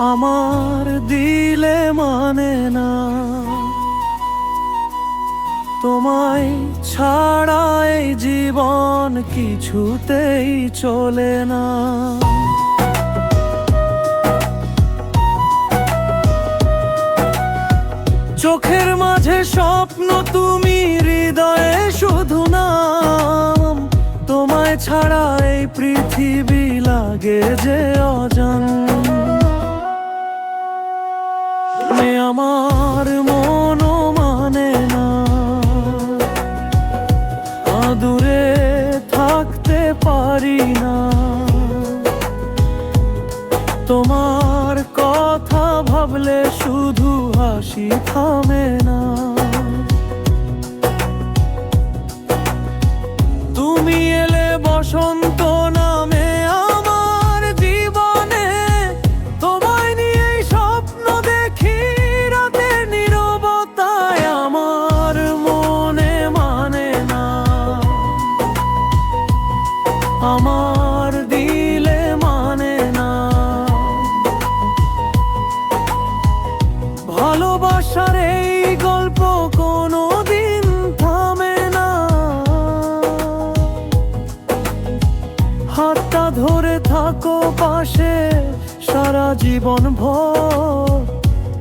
আমার দিলে মানে না, তোমায় ছাড়া এই জীবন কিছুতেই চলে না। চোখের মাঝে স্বপ্ন তুমি, হৃদয়ে শুধু নাম। তোমায় ছাড়া এই পৃথিবী লাগে যে অজান। আমার মনও মানে না, দূরে থাকতে পারি না। তোমার কথা ভাবলে শুধু হাসি থামে না। তুমি এলে বসন্ত নামে আমার জীবনে, তোমায় নিয়েই স্বপ্ন দেখি রাতের নীরবতায়। আমার মনে মানে না, আমার দিলে মানে না। ভালোবাসার এই গল্প কোনোদিন থামে না। হাতটা ধরে থাকো পাশে সারা জীবন ভর।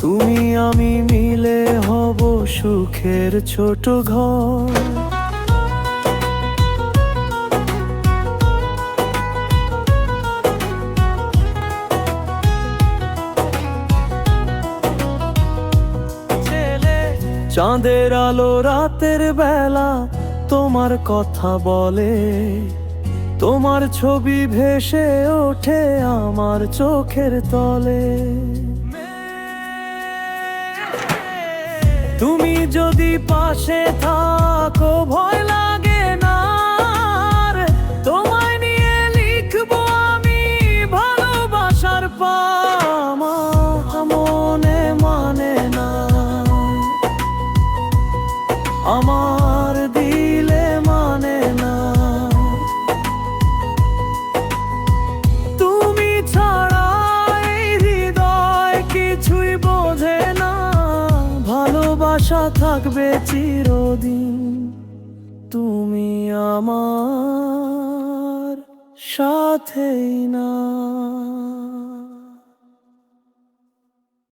তুমি আমি মিলে হব সুখের ছোট ঘর। চাঁদের আলো রাতের বেলা তোমার কথা বলে, তোমার ছবি ভেসে ওঠে আমার চোখের তলে। তুমি যদি পাশে থাকো ভয় লাগে না আর। তোমায় নিয়ে লিখবো আমি ভালোবাসার পামা। মনে মানে না, আমার দিলে মানে না। তুমি ছাড়া এই হৃদয় কিছুই বোঝে না। ভালোবাসা থাকবে চিরদিন, তুমি আমার সাথেই না।